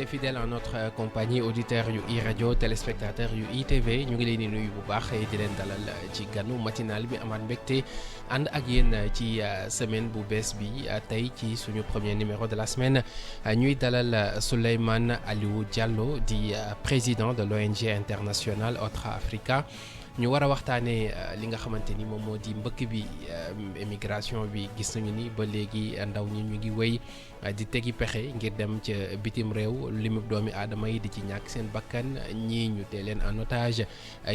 resté fidèle en notre compagnie auditeurs yu iRadio téléspectateurs yu ITV ñu ngi leen di nuyu bu baax di leen dalal ci ganu matinal bi amaat mbégte ànd ak yéen ci semaine bu bees bi tey ci suñu premier numéro de la semaine ñuy dalal Souleymane Aliou Diallo di président de l'ONG internationale Otra Africa ñu war a waxtaanee li nga xamante ni moom moo di mbëkk bi émigration bi gis nañu ni ba léegi ndaw ñi ñu ngi wéy di tegi pexe ngir dem ca bitim réew limub doomi aadama yi di ci ñàkk seen bakkan ñii ñu tee leen en otage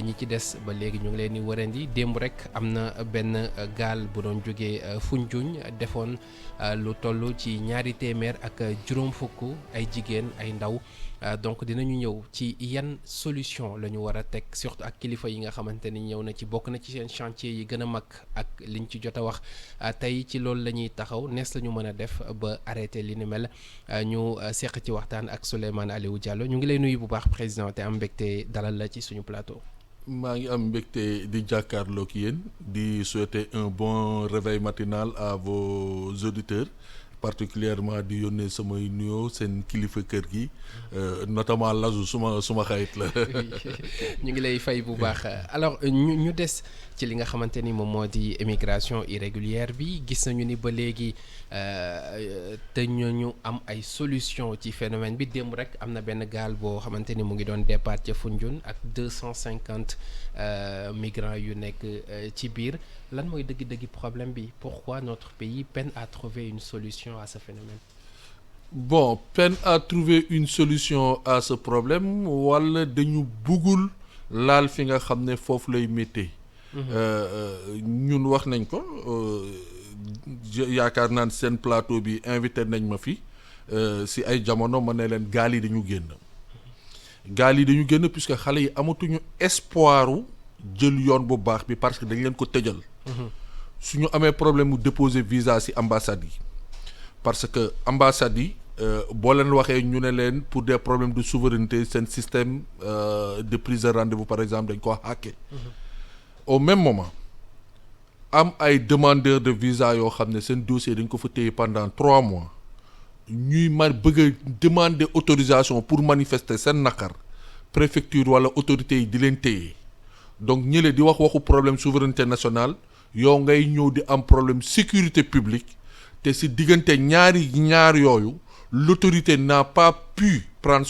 ñi ci des ba léegi ñu ngi leen di wërandi démb rek am na benn gaal bu doon jógee Foundiougne defoon lu toll ci 200 ak juróom fukk ay jigéen ay ndaw donc dinañu ñëw ci yan solution la ñu war a teg surtout ak kilifa yi nga xamante ni ñëw na ci bokk na ci seen chantier yi gën a mag ak liñ ci jot a wax tey ci loolu la ñuy taxaw nees la ñu mën a def ba arrêté li ni mel ñu seq ci waxtaan ak Souleymane Aliou Diallo ñu ngi lay nuyu bu baax président te am mbégte dalal la ci suñu plateau. maa ngi am mbégte di jàkkaarloog yéen di souhaiter un bon réveil matinal à vos auditeurs. Particulièrement di yónnee samay nuyoo seen kilifa kër gi notamment Lazou suma xarit la. ñu ngi lay fay bu baax alors ñu des ci li nga xamante ni moom moo di immigration irrégulière bi gis nañu ni ba léegi te ñu am ay solution ci phénomène bi démb rek am na benn gaal boo xamante ni mu ngi doon départ ca Foundiougne ak 250 migrants yu nekk ci biir lan mooy dëgg-dëgg problème bi pourquoi notre pays peine à trouver une solution à ce phénomène. Bon, peine à trouver une solution à ce problème wala dañu buggul laal fi nga xam ne foofu lay méttee. ñun wax nañ ko yaakaar naan seen plateau bi invité nañ ma fi si ay jamono ma ne leen gaal yi dañu génn puisque xale yi amatuñu espoiru jël yoon bu baax bi parce que dañ leen ko tëjal. su ñu amee problème mu déposer visa ci ambassade yi parce que ambassade yi boo leen waxee ñu ne leen pour des problèmes de souveraineté seen système de prise de rendez-vous par exemple dañ ko hacké. Au même moment am ay demandeurs de visa yoo xam ne seen dossier dañ ko fa téye pendant 3 mois ñuy bëgg a demander autorisation pour manifester seen naqar préfecture wala autorités yi di leen téye donc ñële di waxu problème souveraineté nationale yow ngay ñëw di am problème sécurité publique te si diggante ñaar yooyu l'autorité n'a pas pu prendre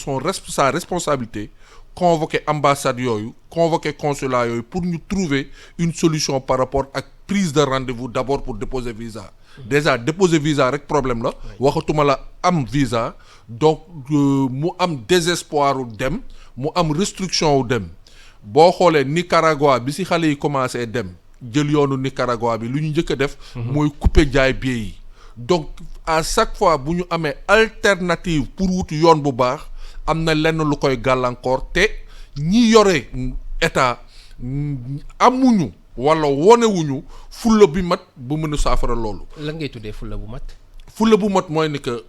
sa responsabilité convoquer ambassade yooyu convoquer consulat yooyu pour ñu trouver une solution par rapport ak prise de rendez-vous d'abord pour déposer visa. Déjà déposer visa rek problème la waxatuma la am visa donc mu am désespoir u dem mu am restriction wu dem boo xoolee Nicaragua bi si xale yi commencé dem jël yoonu Nicaragua bi lu ñu njëkk a def mooy couper jaay billet yi donc à chaque fois bu ñu amee alternative pour wut yoon bu baax am na lenn lu koy gàllankoor te ñi yore état amuñu wala wonewuñu fulla bi mat bu mën a saafara loolu. lan ngay tuddee fulla bu mat. fulla bu mat mooy ni que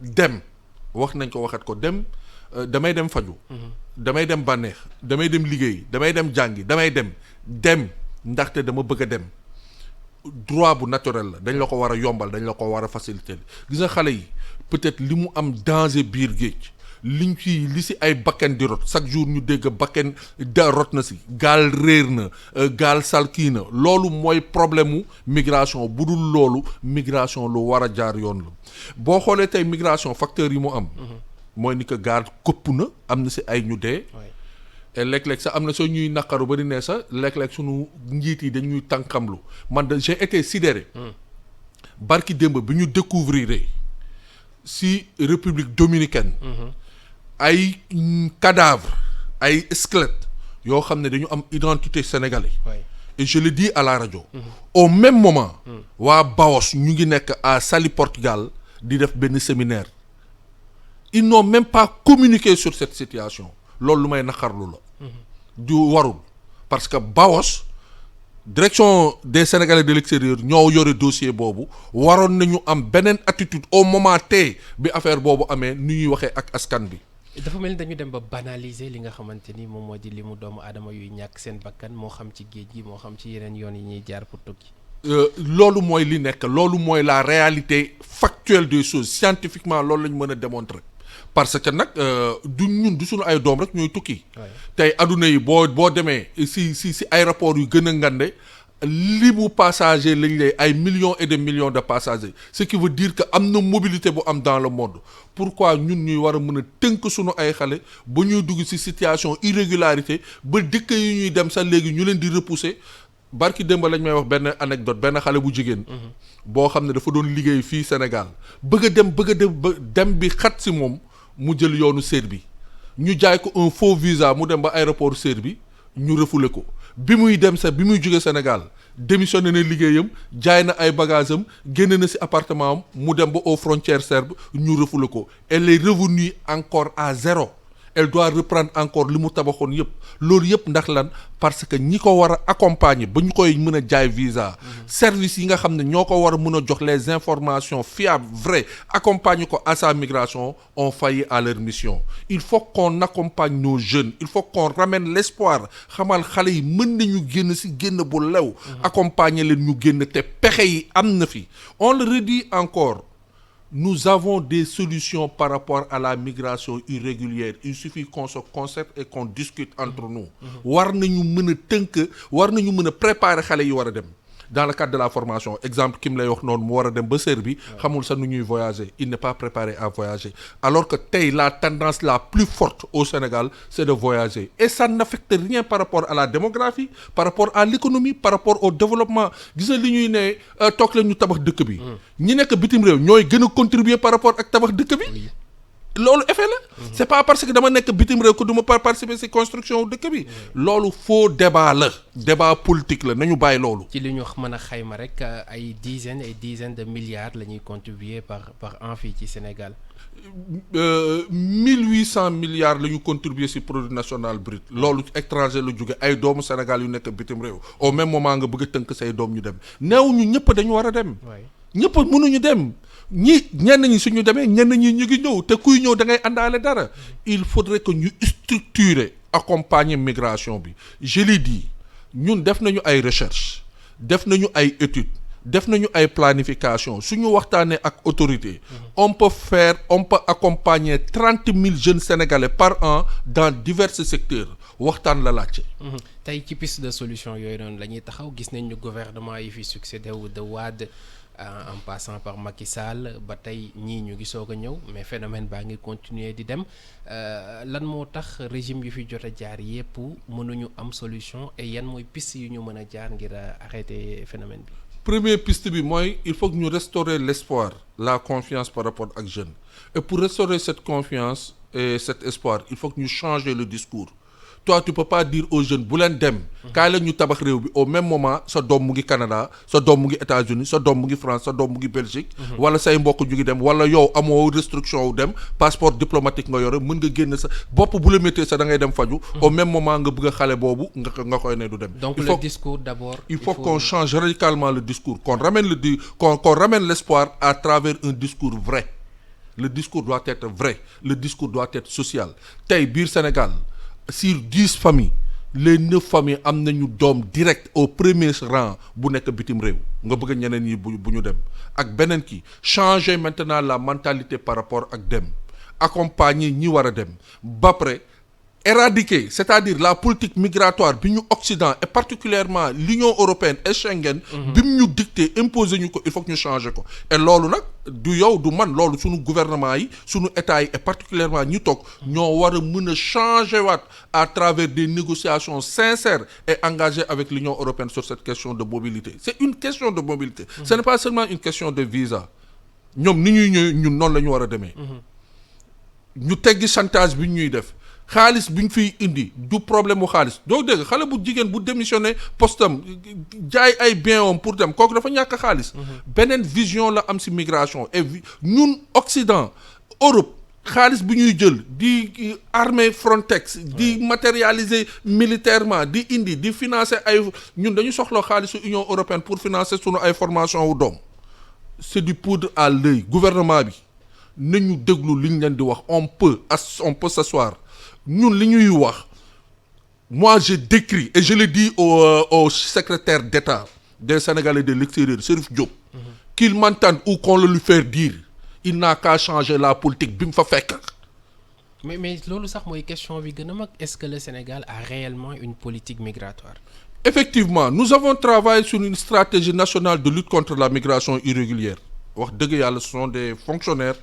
dem wax nañ ko waxat ko dem damay dem faju damay dem bànneex damay dem liggéey damay dem jàngi damay dem ndaxte dama bëgg a dem droit bu naturel la dañ la ko war a yombal dañ la ko war a faciliter gis nga xale yi peut-être li mu am danger biir géej li si ay bakken di rot chaque jour ñu dégg bakken da rot na si gaal réer na gaal salkii na loolu mooy problème mu migration bu dul loolu migration lu war a jaar yoon la boo xoolee tey migration facteurs yi mu am mooy ni que gaal këpp na am na si ay ñu dee et léeg-léeg sax am na soo ñuy naqaru ba di ne sax léeg-léeg sunu njiit yi dañuy tànkamlu man de j'ai été sidéré barki démb bi ñu découvrir si République dominicaine ay cadavre ay squelette yoo xam ne dañu am identité sénégalais et je le dis à la radio au même moment waa Baos ñu ngi nekk à Saly Portugal di def benn séminaire ils n'ont même pas communiqué sur cette situation loolu lu may naqarlu la du warul parce que Baos direction des Sénégalais de l'extérieur ñoo yore dossier boobu waroon nañu am beneen attitude au moment T bi affaire boobu amee ni ñuy waxee ak askan bi. dafa mel ni dañu dem ba banaliser li nga xamante ni moom moo di limu doomu aadama yuy ñàkk seen bakkan moo xam ci géej gi moo xam ci yeneen yoon yi ñuy jaar pour tukki. loolu mooy li nekk loolu mooy la réalité factuelle des choses scientifiquement loolu la ñu mën a démontrer parce que nag du ñun du suñu ay doom rek ñooy tukki. tey adduna yi boo demee si aéroport yu gën a ngande li bu passager lañ lay ay millions et des millions de passagers ce qui veut dire que am na mobilité bu am dans le monde pourquoi ñun ñuy war a mën a tënk suñu ay xale ba ñuy dugg ci situation irrégularité ba dëkk yi ñuy dem sax léegi ñu leen di repousser barki démb lañ may wax benn anecdote benn xale bu jigéen boo xam ne dafa doon liggéey fii Sénégal bëgg a dem ba dem bi xat ci moom mu jël yoonu Serbie ñu jaay ko un faux visa mu dem ba aéroport Serbie ñu refoulé ko bi muy dem sax bi muy jóge Sénégal démissionné na liggéeyam jaay na ay bagages am génne na ci appartement am mu dem ba aux frontières serbes ñu refoulé ko elle est revenue encore à zéro elle doit reprendre encore li mu tabaxoon yëpp loolu yëpp ndax lan parce que ñi ko war a accompagner ba ñu koy mën a jaay visa service yi nga xam ne ñoo ko war a mën a jox les informations fiables vraies accompagner ko à sa migration ont failli à leur mission il faut qu'on accompagne nos jeunes il faut qu'on ramène l'espoir xamal xale yi mën nañu génn ci génn bu lew accompagner leen ñu génn te pexe yi am na fi on le redit encore nous avons des solutions par rapport à la migration irrégulière il suffit qu'on se concerte et qu'on discute entre nous war nañu mën a tënk war nañu mën a préparer xale yi war a dem dans le cadre de la formation exemple ki mu lay wax noonu mu war a dem ba Serbie xamul sax nu ñuy voyager il n'est pas préparé à voyager alors que tey la tendance la plus forte au Sénégal c'est de voyager et ça n'affecte rien par rapport à la démographie par rapport à l'économie par rapport au développement gis nga li ñuy ne toog leen ñu tabax dëkk bi ñi nekk bitim réew ñooy gën a contribuer par rapport ak tabax dëkk bi loolu effet la c'est pas parce que dama nekk bitim réew que du ma participer ci construction wu dëkk bi loolu faux débat la débat politique la nañu bàyyi loolu ci li ñu mën a xayma rek ay dizaines de milliards la ñuy contribuer par an fii ci Sénégal 1800 milliards la ñu contribuer ci produit national brut loolu étranger la jóge ay doomu Sénégal yu nekk bitim réew au même moment nga bëgg a tënk say doom ñu dem neew ñu ñëpp dañu war a dem ñëpp mënuñu dem ñenn ñi suñu demee ñenn ñi ñu ngi ñëw te kuy ñëw da ngay àndaale dara il faudrait que ñu structurer accompagner migration bi je l'ai dit ñun def nañu ay recherche def nañu ay études def nañu ay planification suñu waxtaanee ak autorité on peut accompagner 30 000 jeunes sénégalais par an dans divers secteurs waxtaan la laajte. tey ci piste de solution yooyu noonu la ñuy taxaw gis nañ ñu gouvernement yi fi succédé wu de Wade en passant par Macky Sall ba tey ñii ñu ngi soog a ñëw mais phénomène baa ngi continuer di dem lan moo tax régime yu fi jot a jaar yépp mënuñu am solution et yan mooy piste yu ñu mën a jaar ngir arrêter phénomène bi. Première piste bi mooy il faut que ñu restaurer l'espoir la confiance par rapport ak jeunes et pour restaurer cette confiance et cet espoir il faut que ñu changer le discours. Toi tu peux pas dire aux jeunes bu leen dem kaay la ñu tabax réew bi au même moment sa doom mu ngi Canada sa doom mu ngi États-Unis sa doom mu ngi France sa doom mu ngi Belgique wala say mbokk ñu ngi dem wala yow amoo restriction wu dem passeport diplomatique nga yore mën nga génn sa bopp bu la méttee sa da ngay dem faju au même moment nga bëgg a xale boobu nga koy ne du dem donc le discours d'abord il faut qu'on change radicalement le discours qu'on ramène l'espoir à travers un discours vrai le discours doit être vrai le discours doit être social tey biir Sénégal sur 10 familles les 9 familles am nañu doom direct au premier rang bu nekk bitim réew nga bëgg ñeneen ñi bu ñu dem ak beneen ki changer maintenant la mentalité par rapport ak dem accompagner ñi war a dem ba pare éradiquer c'est-à-dire la politique migratoire bi ñu Occident et particulièrement l'Union européenne et Schengen bi mu ñu dicté imposer ñu ko il faut que ñu changer ko et loolu nag du yow du man loolu suñu gouvernement yi suñu état yi et particulièrement ñi toog ñoo war a mën a changer waat à travers des négociations sincères et engagées avec l'Union européenne sur cette question de mobilité c'est une question de mobilité ce n'est pas seulement une question de visa ñoom ni ñuy ñëw ñun noonu la ñu war a demee ñu teggi chantage bi ñuy def xaalis bi ñu fiy indi du problème mu xaalis doo dégg xale bu jigéen bu démissionné postam jaay ay bien om pour dem kooku dafa ñàkk xaalis beneen vision la am ci migration et ñun Occident Europe xaalis bi ñuy jël di armée Frontex di matérialiser militairement di indi di financer ay ñun dañu soxla xaalisu Union européenne pour financer sunu ay formation wu doom c'est du poudre à l'œil gouvernement bi nañu déglu li ñu leen di wax on peut s'asseoir ñun li ñuy wax moi je décris et je le dis au secrétaire d'État des Sénégalais de l'extérieur Chérif Diop qu'il m'entende ou qu'on le lui faire dire il n'a qu'à changer la politique bi mu fa fekk mais loolu sax mooy question bi gën a mag, est-ce que le Sénégal a réellement une politique migratoire? Effectivement, nous avons travaillé sur une stratégie nationale de lutte contre la migration irrégulière. Wax dëgg yàlla, ce sont des fonctionnaires,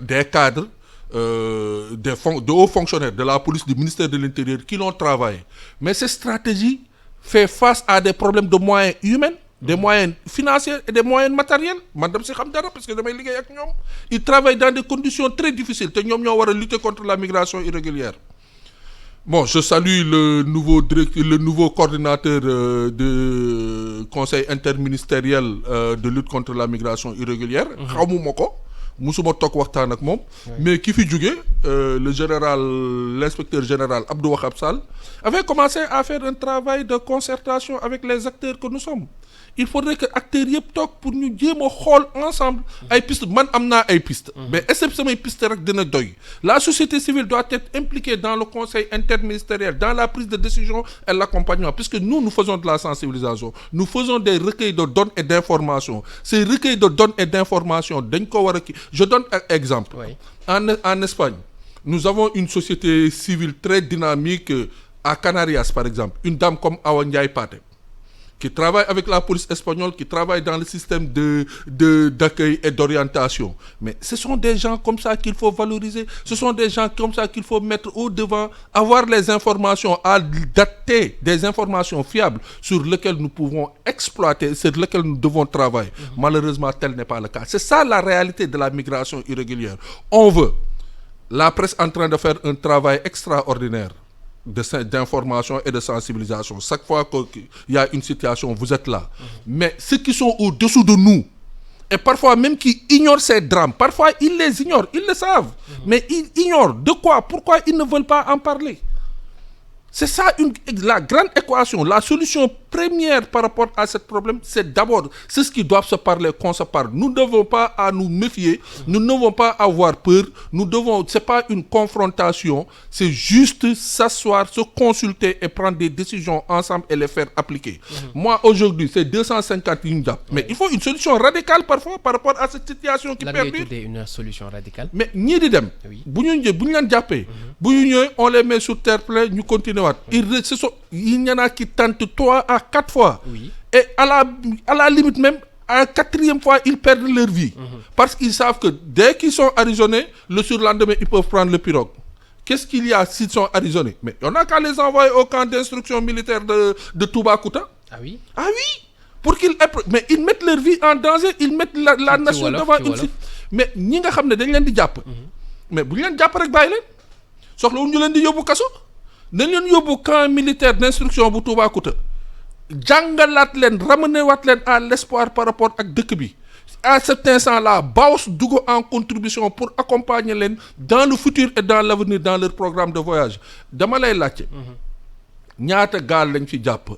des cadres, de hauts fonctionnaires de la police, du ministère de l'Intérieur qui l'ont travaillé. Mais cette stratégie fait face à des problèmes de moyens humains, des moyens financiers et des moyens matériels. Madame si xam dara parce que damay liggéey ak ñoom. Ils travaillent dans des conditions très difficiles te ñoom ñoo war a lutter contre la migration irrégulière. Bon, je salue le nouveau coordinateur du conseil interministériel de lutte contre la migration irrégulière. xamuma ko musuma toog waxtaan ak moom. Mais ki fi jóge l'inspecteur général Abdou Wahab Sall avait commencé à faire un travail de concertation avec les acteurs que nous sommes. Il faudrait que acteurs yëpp toog pour ñu jéem a xool ensemble ay pistes. Man am naa ay pistes. Mais est-ce que samay pistes rek dina doy? La société civile doit être impliquée dans le conseil interministériel, dans la prise de décision et l'accompagnement, puisque nous faisons de la sensibilisation, nous faisons des recueils de données et d'informations. Ces recueils de données et d'informations dañ ko war a kii. Je donne un exemple. Oui. En Espagne, nous avons une société civile très dynamique à Canarias, par exemple. Une dame comme Awa Ndiaye Pathé, qui travaille avec la police espagnole, qui travaille dans le système d'accueil et d'orientation. Mais ce sont des gens comme ça qu'il faut valoriser. Ce sont des gens comme ça qu'il faut mettre au devant, avoir les informations à dater, des informations fiables sur lesquelles nous pouvons exploiter, sur lesquelles nous devons travailler. Malheureusement, tel n'est pas le cas. C'est ça la réalité de la migration irrégulière. On veut, la presse est en train de faire un travail extraordinaire d'information et de sensibilisation. Chaque fois qu'il y a une situation, vous êtes là. Mais ceux qui sont au-dessous de nous, et parfois même qui ignorent ces drames, parfois ils les ignorent, ils le savent, mais ils ignorent de quoi, pourquoi ils ne veulent pas en parler. C'est ça la grande équation. La solution première par rapport à ce problème, c'est d'abord, c'est ce qui doit se parler, qu'on se parle. Nous ne devons pas à nous méfier, nous ne devons pas avoir peur, c'est pas une confrontation, c'est juste s'asseoir, se consulter et prendre des décisions ensemble et les faire appliquer. Moi, aujourd'hui, c'est 250 UNDAP, mais il faut une solution radicale parfois par rapport à cette situation qui perdure. Une solution radicale. Mais ñii di dem, bu ñu leen jàppee, bu ñu ñëwee, on les met sur terre pleine, ñu continuer. Il y en a qui tentent 3 à 4 fois. Oui. Et à la limite même, à la 4e fois, ils perdent leur vie. Parce qu'ils savent que dès qu'ils sont arraisonnés, le surlendemain, ils peuvent prendre le pirogue. Qu'est-ce qu'il y a s'ils sont arraisonnés? Mais on n'a qu'à les envoyer au camp d'instruction militaire de Toubacouta. Ah oui? Ah oui! Mais ils mettent leur vie en danger, ils mettent la nation devant une suite. Mais ñi nga xam ne dañ leen di jàpp. Mais bu ñu leen jàpp rek bàyyi leen. Soxlawuñu ñu leen di yóbbu kaso. Dañ leen yóbbu camp militaire d'instruction bu Toubacouta jàngalaat leen ramener waat leen à l'espoir par rapport ak dëkk bi. À cet instant-là, BAOS dugg en contribution pour accompagner leen dans le futur et dans l'avenir dans leur programme de voyage. Dama lay laajte ñaata gaal lañ fi jàpp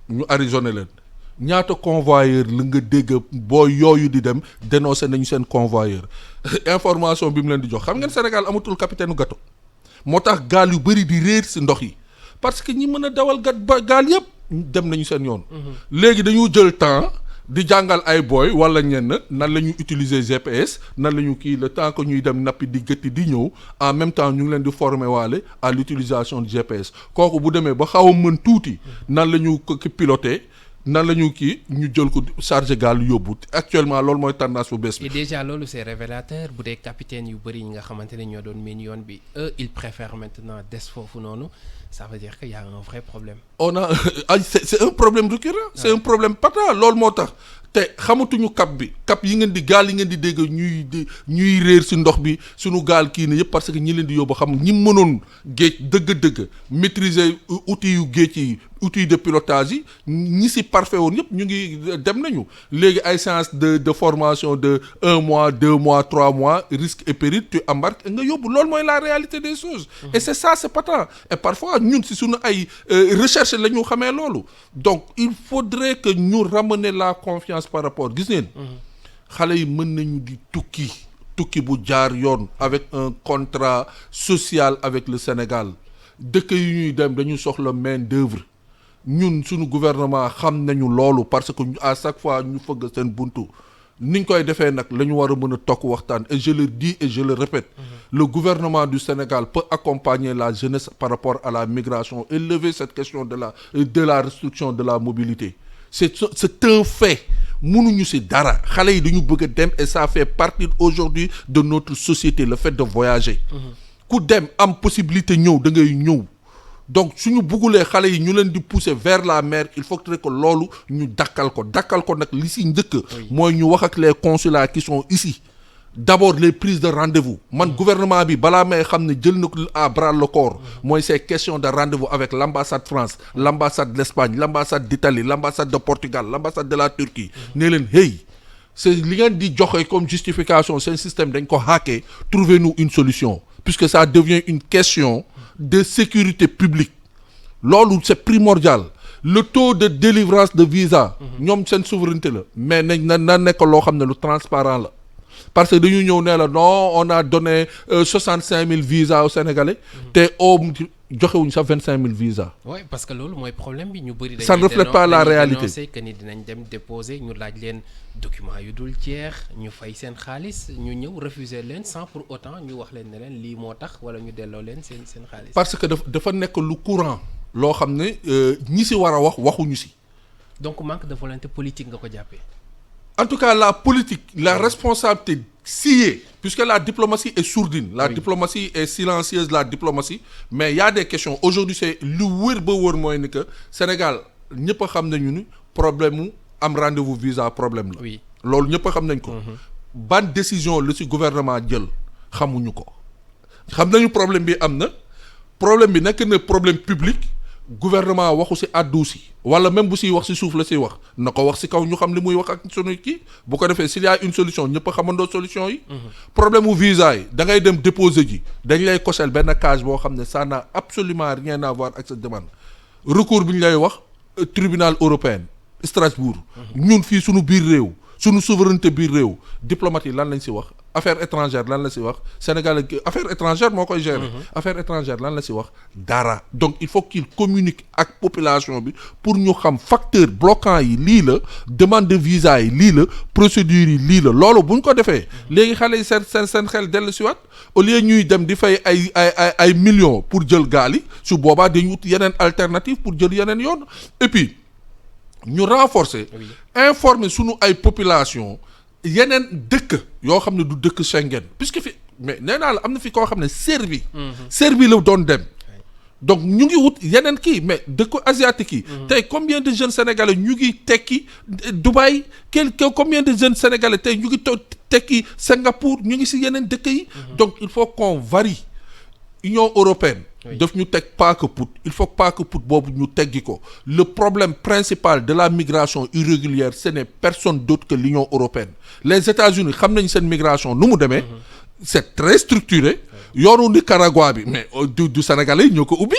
ñu arraisonné leen, ñaata convoyeur la nga dégg boo yooyu di dem dénoncé nañu seen convoyeur. Information bi mu leen di jox xam ngeen Sénégal amatul capitaine u gato. Moo tax gaal yu bëri di réer ci ndox yi parce que ñi mën a dawal gaal yëpp dem nañu seen yoon. Léegi dañu jël temps di jàngal ay booy wala ñenn nan la ñu utiliser GPS nan la ñu kii le temps que ñuy dem nappi di gëtti di ñëw en même temps ñu ngi leen di former waale à l'utilisation du GPS. Kooku bu demee ba xaw a mën tuuti nan la ñu ko piloter nan la ñu kii ñu jël ko chargé gaal yóbbu actuellement loolu mooy tendance bu bees bi. Et déjà loolu c'est révélateur bu dee capitaine yu bëri yi nga xamante ne ñoo doon miin yoon bi ils préfèrent maintenant des foofu noonu ça veut dire que y a un vrai problème. C'est un problème récurrent. C'est un problème patent loolu moo tax te xamatuñu cap yi ngeen di gaal yi ngeen di dégg ñuy réer ci ndox bi suñu gaal kii ne yëpp parce que ñi leen di yóbbu xam ñi mënoon géej dëgg-dëgg maîtriser outils yu géej yi outils de pilotage yi ñi ci parfait woon yëpp ñu ngi dem nañu léegi ay séance de formation de 1 mois 2 mois 3 mois risque et péril tu embarques nga yóbbu loolu mooy la réalité des choses. Et c'est ça c'est patent et parfois ñun ci suñu ay recherche la ñu xamee loolu donc il faudrait que ñu ramener la confiance par rapport gis ngeen xale yi mën nañu di tukki bu jaar yoon avec un contrat social avec le Sénégal dëkk yi ñuy dem dañu soxla main d'œuvre ñun suñu gouvernement xam nañu loolu parce que à chaque fois ñu fëgg seen buntu niñ koy defee nag la ñu war a mën a toog waxtaan et je le dis et je le répète le gouvernement du Sénégal peut accompagner la jeunesse par rapport à la migration et lever cette question de la restriction de la mobilité c'est un fait mënuñu ci dara xale yi dañu bëgg a dem et ça fait partie aujourd'hui de notre société le fait de voyager ku dem am possibilité ñëw da ngay ñëw donc suñu bëggulee xale yi ñu leen di pousser vers la mer il faut que loolu ñu dakkal ko nag li ci njëkk mooy ñu wax ak les consulats qui sont ici d'abord les prises de rendez-vous man gouvernement bi balaa may xam ne jël na ko à bras le corps mooy ces questions de rendez-vous avec l'ambassade France l'ambassade d'Espagne l'ambassade d'Italie l'ambassade de Portugal l'ambassade de la Turquie ne leen hey c'est li ngeen di joxe comme justification c'est un système dañ ko hacké trouvez-nous une solution puisque ça devient une question de sécurité publique loolu c'est primordial le taux de délivrance de visa ñoom seen souveraineté la mais na nekk loo xam ne lu transparent la parce que dañu ñëw ne la non on a donné 65 000 visas aux Sénégalais te joxewuñ sax 25 000 visas. oui parce que loolu mooy problème bi ñu bëri. ça ne reflète pas la réalité dañuy que ni dinañ dem déposer ñu laaj leen document yu dul jeex ñu fay seen xaalis ñu ñëw refuser leen sans pour autant ñu wax leen ne leen lii moo tax wala ñu delloo leen seen xaalis. parce que dafa nekk lu courant loo xam ne ñi ci war a wax waxuñu ci. donc manque de volonté politique nga ko jàppee. En tout cas, la politique, la responsabilité sciée, puisque la diplomatie est sourdine, la diplomatie est silencieuse, la diplomatie, mais il y a des questions. Aujourd'hui, c'est le wër ba wër mooy ni que Sénégal ñëpp a xam nañu ni problème mu am rendez-vous visa problème la. oui loolu ñëpp a xam nañ ko. ban décision la ci gouvernement jël xamuñu ko. xam nañu problème bi am na problème bi nekk na problème public. gouvernement waxu ci àddu ci wala même bu ciy wax ci suuf la ciy wax na ko wax ci kaw ñu xam li muy wax ak sunu kii bu ko defee s'il y a une solution ñëpp a xamandoo solution yi. problème mu visa yi da ngay dem déposer ji dañ lay kosel benn case boo xam ne ça n'a absolument rien à voir ak sa demande recours bi ñu lay wax tribunal européen Strasbourg. ñun fii sunu biir réew sunu souveraineté biir réew diplomate yi lan lañ ci wax. affaire étrangère lan la ci wax Sénégal affaire étrangère moo koy gérer. affaire étrangère lan la ci wax dara. donc il faut qu'il communique ak population bi pour ñu xam facteur bloquant yi lii la demande de visa yi lii la procédure yi lii la loolu bu ñu ko defee. léegi xale yi seen xel dellu ci waat au lieu ñuy dem di fay ay millions pour jël gaal yi su boobaa dañu wut yeneen alternative pour jël yeneen yoon et puis ñu renforcer. informer sunu ay population yeneen dëkk yoo xam ne du dëkk Schengen puisque fi mais nee naa la am na fi koo xam ne Serbie la doon dem donc ñu ngi wut yeneen kii mais dëkk asiatique yi tey combien de jeunes sénégalais ñu ngi tekki Dubaï combien de jeunes sénégalais tey ñu ngi tekki Singapour ñu ngi ci yeneen dëkk yi donc il faut qu'on varie Union européenne daf ñu teg paaka put il faut paaka put boobu ñu teggi ko le problème principal de la migration irrégulière ce n'est personne d'autre que l'Union européenne les États-Unis xam nañ seen migration nu mu demee c'est très structuré yoonu Nicaragua bi mais du Sénégalais ñoo ko ubbi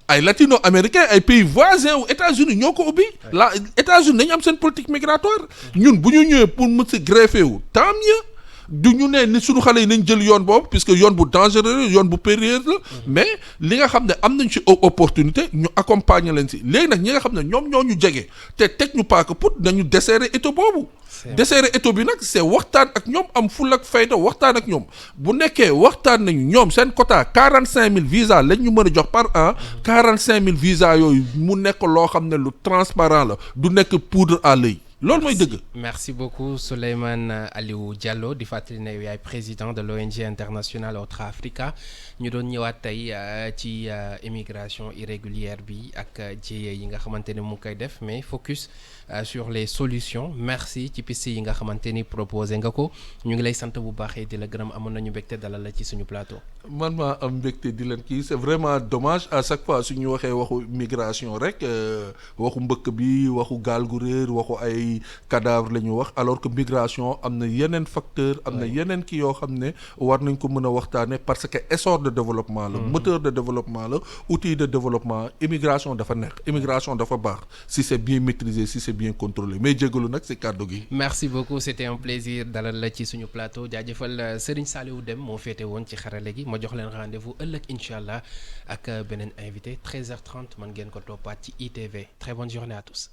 ay latino-américains ay pays voisins wu États-Unis ñoo ko ubbi la États-Unis dañu am seen politique migratoire ñun bu ñu ñëwee pour mu si greffé wu tant mieux du ñu ne ni suñu xale yi nañ jël yoon boobu puisque yoon bu dangereux yoon bu périlleux la mais li nga xam ne am nañ ci opportunité ñu accompagner leen ci léegi nag ñi nga xam ne ñoom ñoo ñu jege te teg ñu paaka pour nañu desserrer étau boobu desserrer étau bi nag c'est waxtaan ak ñoom am ful ak fayda waxtaan ak ñoom bu nekkee waxtaan nañu ñoom seen quota 45 000 visas lañ ñu mën a jox par an 45 000 visas yooyu mu nekk loo xam ne lu transparent la du nekk poudre à l'œil loolu mooy dëgg. merci beaucoup Souleymane Aliou Diallo di fàttali ne yaay président de l'ONG internationale Otra Africa ñu doon ñëwaat tey ci immigration irrégulière bi ak jéye yi nga xamante ne mu ngi koy def mais focus sur les solutions merci ci piste yi nga xamante ni proposé nga ko ñu ngi lay sant bu baaxee di la gërëm amoon nañu mbégte dalal la ci suñu plateau. man maa am mbégte di leen kii c'est vraiment dommage à chaque fois suñu waxee waxu migration rek waxu mbëkk bi waxu gaal gu réer waxu ay cadavre la ñu wax alors que migration am na yeneen facteur am na yeneen ki yoo xam ne war nañ ko mën a waxtaane parce que essor de développement la moteur de développement la outil de développement immigration dafa neex immigration dafa baax si c'est bien maîtrisé si c'est bien contrôlé mais jégalu nag si kàddu gi. merci beaucoup c'était un plaisir dalal la ci suñu plateau jaajëfal Serigne Saliou Deme moo féete woon ci xarale gi ma jox leen rendez-vous ëllëg incha allah ak beneen invité 13h30 man ngeen ko toppaat ci ITV très bonne journée à tous.